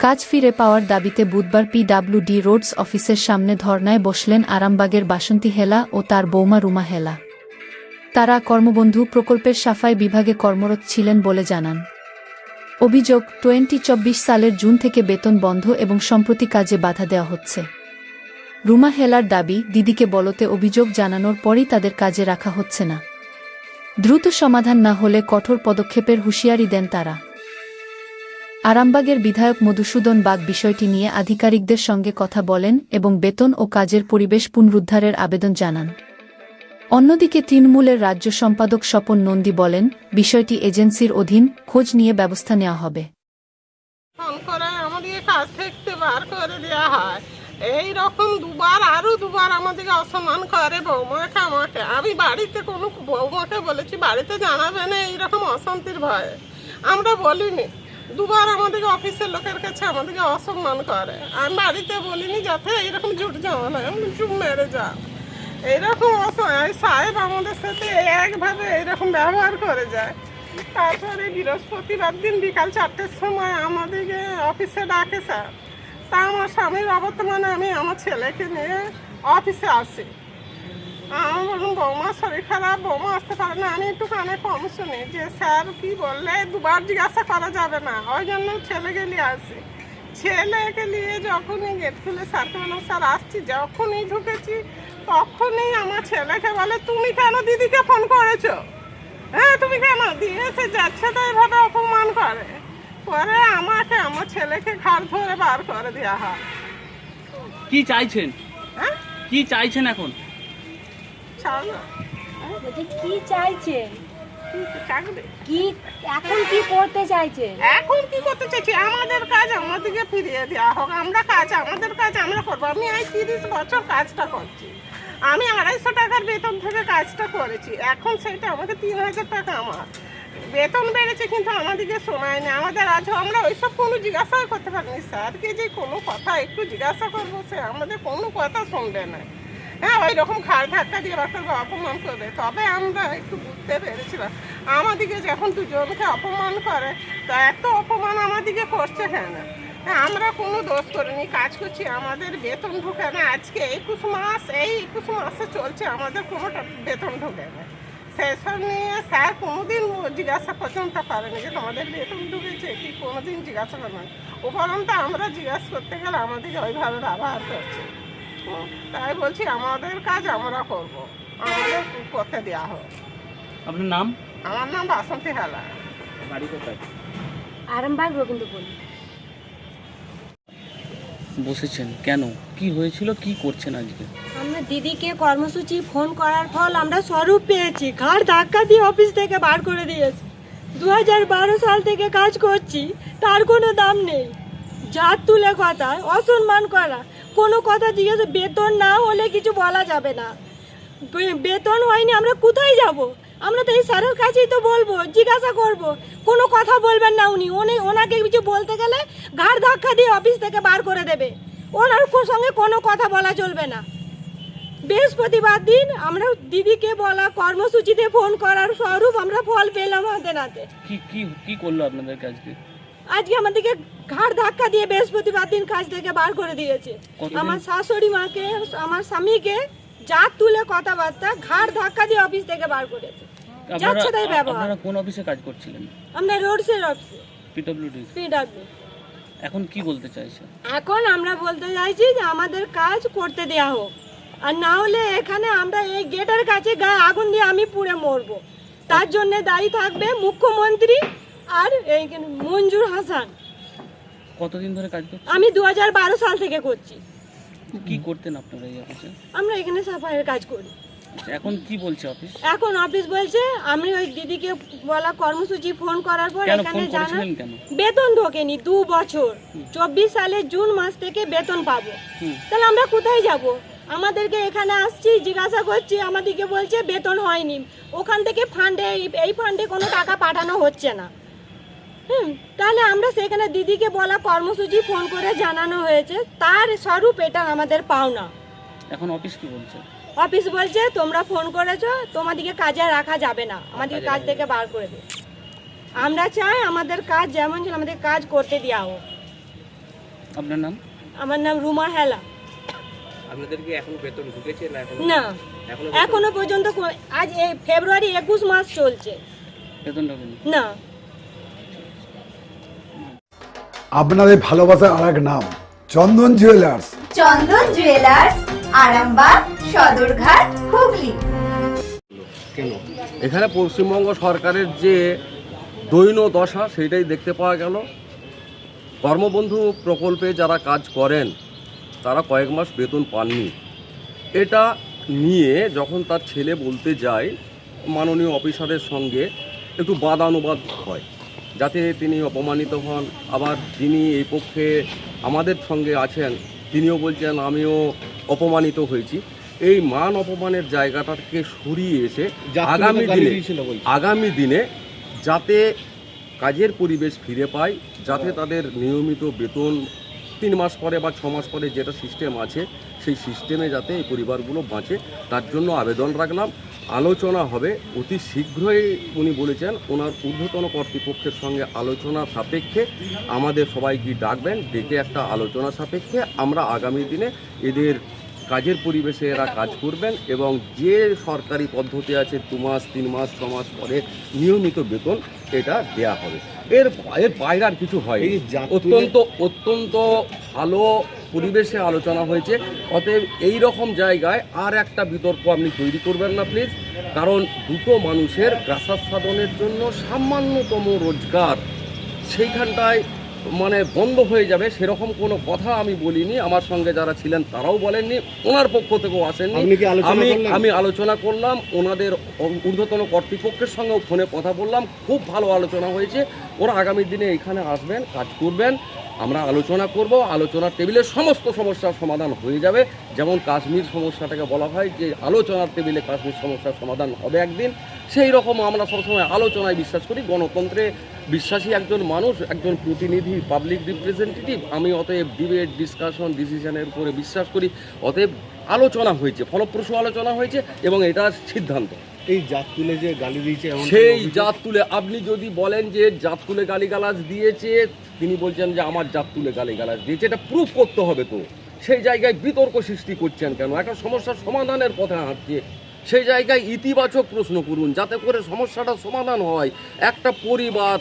কাজ ফিরে পাওয়ার দাবিতে বুধবার পিডব্লিউডি রোডস অফিসের সামনে ধর্নায় বসলেন আরামবাগের বাসন্তী হেলা ও তার বৌমা রুমা হেলা। তারা কর্মবন্ধু প্রকল্পের সাফাই বিভাগে কর্মরত ছিলেন বলে জানান। অভিযোগ, 2024 সালের জুন থেকে বেতন বন্ধ এবং সম্প্রতি কাজে বাধা দেওয়া হচ্ছে। রুমা হেলার দাবি, দিদিকে বলতে অভিযোগ জানানোর পরই তাদের কাজে রাখা হচ্ছে না। দ্রুত সমাধান না হলে কঠোর পদক্ষেপের হুঁশিয়ারি দেন তারা। আরামবাগের বিধায়ক মধুসূদন বাগ বিষয়টি নিয়ে আধিকারিকদের সঙ্গে কথা বলেন এবং বেতন ও কাজের পরিবেশ পুনরুদ্ধারের আবেদন জানান। অন্যদিকে তৃণমূলের রাজ্য সম্পাদক স্বপন নন্দী বলেন, বিষয়টি এজেন্সির অধীন, খোঁজ নিয়ে ব্যবস্থা নেওয়া হবে। এই রকম আরো দুবার আমাদেরকে অসম্মান করে বৌমাকে আমাকে। আমি বাড়িতে কোনো বৌমাকে বলেছি বাড়িতে জানাবে না এইরকম অশান্তির ভয়ে, আমরা বলিনি। দুবার আমাদেরকে অফিসের লোকের কাছে আমাদেরকে অসম্মান করে। আমি বাড়িতে বলিনি যাতে এইরকম জুট যাওয়া না, চুপ মেরে যা। এইরকম সাহেব আমাদের সাথে একভাবে এইরকম ব্যবহার করে যায়। তারপরে বৃহস্পতিবার দিন বিকাল 4টের সময় আমাদেরকে অফিসে ডাকে স্যার। তা আমার স্বামীর অবর্তমানে আমি আমার ছেলেকে নিয়ে অফিসে আসি। আমি বললাম বৌমা শরীর খারাপ, বৌমা আসতে পারে না। আমি একটু কানে কম শুনি যে স্যার কি বললে দুবার জিজ্ঞাসা করা যাবে না, ওই জন্য ছেলেকে নিয়ে আসি। ছেলেকে নিয়ে যখনই গেট খুলে স্যারকে বললাম স্যার আসছি, যখনই ঢুকেছি তখনই আমার ছেলেকে বলে তুমি কেন দিদিকে ফোন করেছো, হ্যাঁ তুমি কেন দিয়েছে যাচ্ছে, তো এভাবে অপমান করে। পরে আমাকে আমার ছেলেকে ঘাড় ধরে বার করে দেওয়া হয়। কি চাইছেন? হ্যাঁ কি চাইছেন এখন? কি চাইছেন? কি এখন কি করতে চাইছেন? এখন কি করতে চাইছি, আমাদের কাজ আমাদেরকে ফিরিয়ে দেওয়া হোক। আমরা কাজ আমাদের কাজ আমরা করবো। আমি এই 30 বছর কাজটা করছি। আমি 250 টাকার বেতন থেকে কাজটা করেছি। এখন সেটা আমাকে 3000 টাকা আমার বেতন বেড়েছে, কিন্তু আমাদেরকে শোনায় না। আমাদের আজও আমরা ওইসব কোনো জিজ্ঞাসা করতে পারিনি। স্যারকে যে কোনো কথা একটু জিজ্ঞাসা করবো, সে আমাদের কোনো কথা শুনবে না। হ্যাঁ ওই রকম ঘাড় ধাক্কা দিয়ে বাচ্চাকে অপমান করবে, তবে আমরা একটু বুঝতে পেরেছিলাম। আমাদেরকে যখন দুজনকে অপমান করে, তা এত অপমান আমাদেরকে করছে কেন? হ্যাঁ আমরা কোনো দোষ করিনি, কাজ করছি, আমাদের বেতন ঢুকে না। আজকে 21 মাসে চলছে, আমাদের কোনো বেতন ঢুকে না। সেসব নিয়ে স্যার কোনোদিন জিজ্ঞাসা পর্যন্ত করেনি যে তোমাদের বেতন ঢুকেছে কি, কোনোদিন জিজ্ঞাসা করেন। উপরন্ত আমরা জিজ্ঞাসা করতে গেলে আমাদেরকে ওইভাবে ব্যবহার করছে। তাই বলছি আমাদের কাজ আমরা করব, আমাদের করতে দেওয়া হোক। আপনার নাম? আমার নাম বাসন্তী হেলা। বাড়ি কোথায়? আরামবাগ রবীন্দ্রপুর। বসেছেন কেন? কি হয়েছিল? কি করছেন আজকে? আমরা দিদিকে কর্মসূচি ফোন করার ফল আমরা স্বরূপ পেয়েছি। ঘাড় ধাক্কা দিয়ে অফিস থেকে বার করে দিয়েছি। 2012 সাল থেকে কাজ করছি, তার কোনো দাম নেই। জাত তুলে কথা, অসম্মান করা, কোনো কথা জিজ্ঞেস, বেতন না হলে কিছু বলা যাবে না। বেতন হয়নি আমরা কোথায় যাব? আমরা তো এই স্যারের কাছেই তো বলবো, জিজ্ঞাসা করব। কোনো কথা বলবেন না উনি। ওনাকে কিছু বলতে গেলে ঘাড় ধাক্কা দিয়ে অফিস থেকে বার করে দেবে। ওনার সঙ্গে কোনো কথা বলা চলবে না। বৃহস্পতিবার দিন আমরা দিদিকে বলা কর্মসূচিতে ফোন করার স্বরূপ আমরা ফল পেলাম হাতে নাতে। কি কি কি করলো আপনাদের কাজকে? আজকে আমাদেরকে ঘাড় ধাক্কা দিয়ে বৃহস্পতিবার দিন কাজ থেকে বার করে দিয়েছে। আমার শাশুড়ি মাকে, আমার স্বামীকে জাত তুলে কথাবার্তা, ঘাড় ধাক্কা দিয়ে অফিস থেকে বার করেছে। যাচ্ছে তাই ব্যবহার। আপনারা কোন অফিসে কাজ করছিলেন? আমরা রোডসের অফিসে, পিডব্লিউডি। এখন কি বলতে চাইছেন? এখন আমরা বলতে চাইছি যে আমাদের কাজ করতে দেয়া হোক, আর না হলে এখানে আমরা এই গেটের কাছে গায়ে আগুন দিয়ে আমি পুড়ে মরবো। তার জন্য দায়ী থাকবে মুখ্যমন্ত্রী আর এই মঞ্জুর হাসান। কতদিন ধরে কাজ করছেন? আমি 2012 সাল থেকে করছি। কি করতেন আপনারা এই অফিসে? আমরা এখানে সাফাইয়ের কাজ করি। এখন কি বলছে অফিস? এখন অফিস বলছে আমি ওই দিদিকে বলা কর্মসূচি ফোন করার পর এখানে জানা বেতন ঢোকেনি 2 বছর। 24 সালের জুন মাস থেকে বেতন পাবো, তাহলে আমরা কোথায় যাব? আমাদেরকে এখানে আসছি, জিজ্ঞাসা করছি, আমাদেরকে বলছে বেতন হয়নি। ওখান থেকে ফান্ডে, এই ফান্ডে কোনো টাকা পাঠানো হচ্ছে না। তাহলে আমরা সেখানে দিদিকে বলা কর্মসূচি ফোন করে জানানো হয়েছে, তার স্বরূপ এটা আমাদের পাওনা। এখন অফিস কি বলছে? অফিস বলছে তোমরা ফোন করেছো, তোমাদেরকে কাজে রাখা যাবে না, আমাদের কাজ থেকে বার করে দেবে। আমরা চাই আমাদের কাজ যেমন ছিল আমাদের কাজ করতে দেওয়া হোক। আপনার নাম? আমার নাম রুমা হেলা। আপনাদেরকে এখনো বেতন ঢুকেছে না? না, এখনো পর্যন্ত আজ এই ফেব্রুয়ারি 21 মাস চলছে, বেতন ঢোকেনি? না। আপনাদের ভালোবাসার আর এক নাম চন্দন জুয়েলার্স। চন্দন জুয়েলার্স, আরামবাগ, সদরঘাট, হুগলি। কেন? এখানে পশ্চিমবঙ্গ সরকারের যে দৈন্য দশা সেটাই দেখতে পাওয়া গেল। কর্মবন্ধু প্রকল্পে যারা কাজ করেন তারা কয়েক মাস বেতন পাননি। এটা নিয়ে যখন তার ছেলে বলতে যায়, মাননীয় অফিসারের সঙ্গে একটু বাদানুবাদ হয় যাতে তিনি অপমানিত হন। আবার যিনি এই পক্ষে আমাদের সঙ্গে আছেন তিনিও বলছেন আমিও অপমানিত হয়েছি। এই মান অপমানের জায়গাটাকে সরিয়ে এসে আগামী দিনে যাতে কাজের পরিবেশ ফিরে পায়, যাতে তাদের নিয়মিত বেতন 3 মাস পরে বা 6 মাস পরে যেটা সিস্টেম আছে সেই সিস্টেমে যাতে এই পরিবারগুলো বাঁচে, তার জন্য আবেদন রাখলাম। আলোচনা হবে অতি শীঘ্রই। উনি বলেছেন ওনার ঊর্ধ্বতন কর্তৃপক্ষের সঙ্গে আলোচনা সাপেক্ষে আমাদের সবাইকে ডাকবেন, ডেকে একটা আলোচনা সাপেক্ষে আমরা আগামী দিনে এদের কাজের পরিবেশে এরা কাজ করবেন এবং যে সরকারি পদ্ধতি আছে 2 মাস 3 মাস 6 মাস পরে নিয়মিত বেতন এটা দেয়া হবে। এর বাইরে আর কিছু হয়। অত্যন্ত ভালো পরিবেশে আলোচনা হয়েছে। অতএব এই রকম জায়গায় আর একটা বিতর্ক আপনি তৈরি করবেন না প্লিজ, কারণ দুটো মানুষের গ্রাসাচ্ছাদনের জন্য সামান্যতম রোজগার সেইখানটায় মানে বন্ধ হয়ে যাবে সেরকম কোনো কথা আমি বলিনি। আমার সঙ্গে যারা ছিলেন তারাও বলেননি, ওনার পক্ষ থেকেও আসেননি। আমি আলোচনা করলাম, ওনাদের ঊর্ধ্বতন কর্তৃপক্ষের সঙ্গেও ফোনে কথা বললাম, খুব ভালো আলোচনা হয়েছে। ওরা আগামী দিনে এখানে আসবেন, কাজ করবেন, আমরা আলোচনা করব। আলোচনার টেবিলে সমস্ত সমস্যার সমাধান হয়ে যাবে। যেমন কাশ্মীর সমস্যাটাকে বলা হয় যে আলোচনার টেবিলে কাশ্মীর সমস্যার সমাধান হবে একদিন, সেই রকম আমরা সবসময় আলোচনায় বিশ্বাস করি। গণতন্ত্রে বিশ্বাসী একজন মানুষ, একজন প্রতিনিধি, পাবলিক রিপ্রেজেন্টেটিভ আমি। অতএব ডিবেট, ডিসকাশন, ডিসিশনের উপরে বিশ্বাস করি। অতএব আলোচনা হয়েছে, ফলপ্রসূ আলোচনা হয়েছে এবং এটা সিদ্ধান্ত। এই জাত তুলে যে গালি দিয়েছে, সেই জাত তুলে আপনি যদি বলেন যে জাত তুলে গালিগালাজ দিয়েছে, তিনি বলছেন যে আমার জাত তুলে গালিগালাজ দিয়েছে, এটা প্রুফ করতে হবে। তো সেই জায়গায় বিতর্ক সৃষ্টি করছেন কেন? একটা সমস্যার সমাধানের পথে হাঁটছে, সেই জায়গায় ইতিবাচক প্রশ্ন করুন যাতে করে সমস্যাটা সমাধান হয়। একটা পরিবার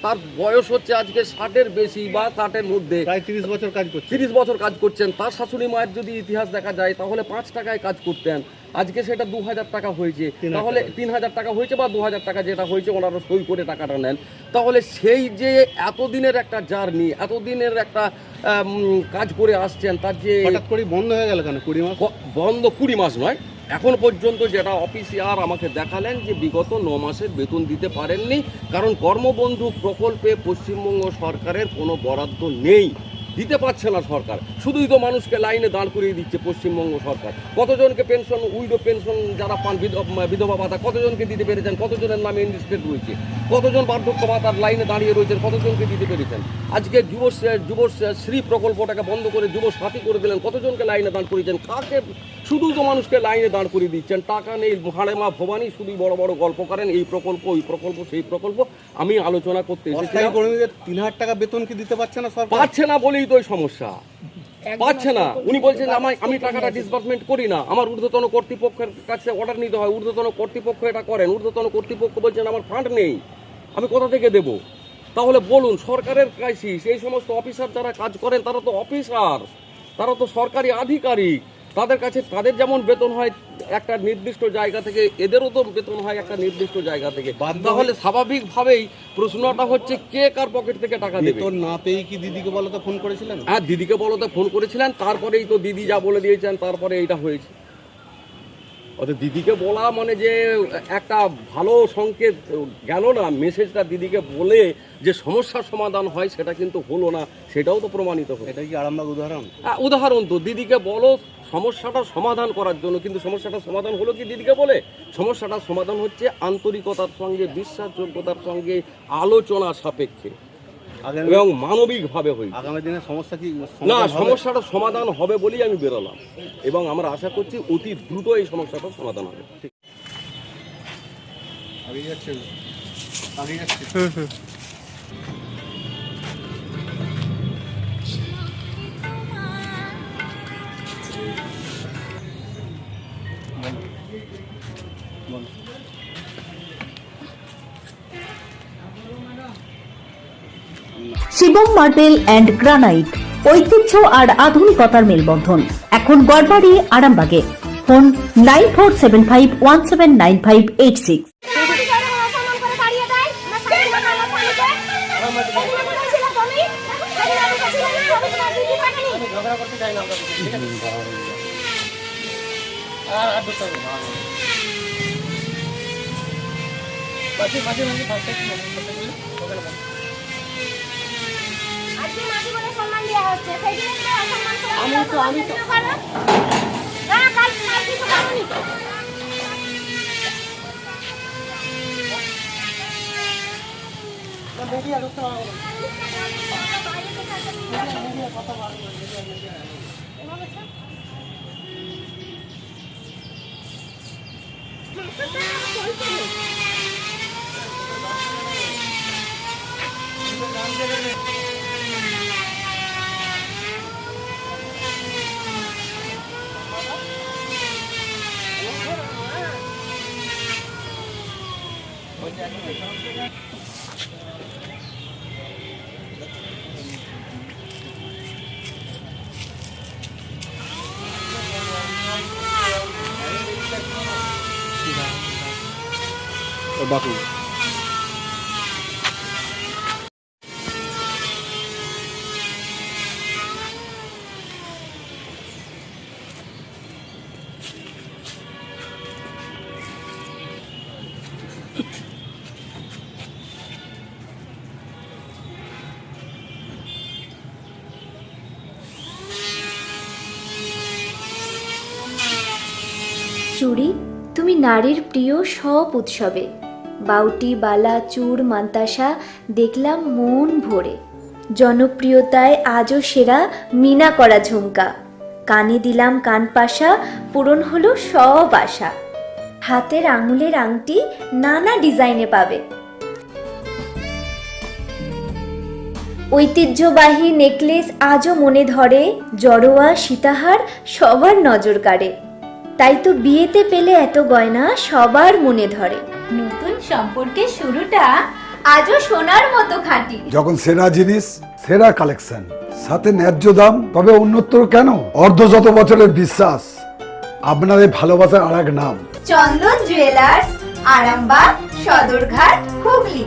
তার বয়স হচ্ছে আজকে 60-এর বেশি বা 60-এর মধ্যে, প্রায় 30 বছর কাজ করছে, 30 বছর কাজ করছেন। তার শাশুড়ি মায়ের যদি ইতিহাস দেখা যায় তাহলে 5 টাকায় কাজ করতেন, আজকে সেটা 2000 টাকা হয়েছে। তাহলে 3000 টাকা হয়েছে বা 2000 টাকা যেটা হয়েছে ওনারা সই করে টাকাটা নেন। তাহলে সেই যে এতদিনের একটা জার্নি, এতদিনের একটা কাজ করে আসছেন, তার যে হঠাৎ করে বন্ধ হয়ে গেল কেন? 20 মাস বন্ধ, 20 মাস নয়, এখন পর্যন্ত যেটা অফিসিয়াল আমাকে দেখালেন যে বিগত 9 মাসের বেতন দিতে পারেননি, কারণ কর্মবন্ধু প্রকল্পে পশ্চিমবঙ্গ সরকারের কোনো বরাদ্দ নেই, দিতে পারছে না সরকার। শুধুই তো মানুষকে লাইনে দাঁড় করিয়ে দিচ্ছে পশ্চিমবঙ্গ সরকার। কতজনকে পেনশন, উইডো পেনশন যারা পান, বিধবা ভাতা কতজনকে দিতে পেরেছেন? কতজনের নামে এনলিস্টেড রয়েছে? কতজন বার্ধক্য ভাতার লাইনে দাঁড়িয়ে রয়েছেন? কতজনকে দিতে পেরেছেন? আজকে যুবশ্রী প্রকল্পটাকে বন্ধ করে যুব সাথী করে দিলেন, কতজনকে লাইনে দাঁড় করিয়েছেন? কাকে? শুধু তো মানুষকে লাইনে দাঁড় করিয়ে দিচ্ছেন, টাকা নেই। হাড়ে মা ভবানী শুধুই বড় বড় গল্প করেন, এই প্রকল্প, ওই প্রকল্প, সেই প্রকল্প। আমি আলোচনা করতে এসেছিলাম, 3000 টাকা বেতন কি দিতে পারছে না সরকার? পাচ্ছে না বলেই তো সমস্যা, পাচ্ছে না। উনি বলছেন আমি টাকাটা ডিসবার্সমেন্ট করি না, আমার ঊর্ধ্বতন কর্তৃপক্ষের কাছে অর্ডার নিতে হয়, ঊর্ধ্বতন কর্তৃপক্ষ এটা করেন। ঊর্ধ্বতন কর্তৃপক্ষ বলছেন আমার ফান্ড নেই, আমি কোথা থেকে দেব? তাহলে বলুন, সরকারের ক্রাইসিস। এই সমস্ত অফিসার যারা কাজ করেন তারা তো অফিসার, তারা তো সরকারি আধিকারিক। তাদের কাছে তাদের যেমন বেতন হয় একটা নির্দিষ্ট জায়গা থেকে, এদেরও তো বেতন হয় একটা নির্দিষ্ট জায়গা থেকে। তাহলে স্বাভাবিকভাবেই প্রশ্নটা হচ্ছে কে কার পকেট থেকে টাকা দেবে? বেতন না পেয়ে কি দিদিকে বলতে ফোন করেছিলেন? হ্যাঁ, দিদিকে বলতে ফোন করেছিলেন, তারপরেই তো দিদি যা বলে দিয়েছেন তারপরে এইটা হয়েছে। অর্থাৎ দিদিকে বলা মানে যে একটা ভালো সংকেত গেল না, মেসেজটা দিদিকে বলে যে সমস্যার সমাধান হয় সেটা কিন্তু হলো না, সেটাও তো প্রমাণিত হলো। এটা কি আরামবাগ উদাহরণ? উদাহরণ তো, দিদিকে বলো সমস্যাটা সমাধান করার জন্য, কিন্তু সমস্যাটা সমাধান হলো কি দিদিকে বলে? সমস্যাটা সমাধান হচ্ছে আন্তরিকতার সঙ্গে, বিশ্বাসযোগ্যতার সঙ্গে, আলোচনা সাপেক্ষে এবং মানবিকভাবে হয়ে। আগামী দিনে সমস্যা কি না, সমস্যাটা সমাধান হবে বলেই আমি বেরোলাম এবং আমরা আশা করছি অতি দ্রুত এই সমস্যাটার সমাধান হবে। আগে যাচ্ছে প্রথম মার্বেল অ্যান্ড গ্রানাইট, ঐতিহ্য আর আধুনিকতার মেলবন্ধন। এখন গড়বাড়ি, আরামবাগে। ফোন 9475179586। বাকু চুড়ি, তুমি নারীর প্রিয় সব উৎসবে। বাউটি, বালা, চূড়, মান্তাসা দেখলাম মন ভরে। জনপ্রিয়তায় আজও সেরা মিনা করা ঝুমকা। কানে দিলাম কানপাশা, পূরণ হলো সব আশা। হাতের আঙুলের আংটি নানা ডিজাইনে পাবে। ঐতিহ্যবাহী নেকলেস আজও মনে ধরে। জড়োয়া, সীতাহার সবার নজর কাড়ে। তাই তো বিয়েতে পেলে এত গয়না সবার মনে ধরে। নতুন সম্পর্কের শুরুটা আজও সোনার মতো খাঁটি। যখন সেরা জিনিস, সেরা কালেকশন, সাথে ন্যায্য দাম, তবে উন্নতর কেন? অর্ধশত বছরের বিশ্বাস, আপনাদের ভালোবাসার আর এক নাম। চন্দন জুয়েলার্স, আরামবাগ, সদরঘাট, হুগলি।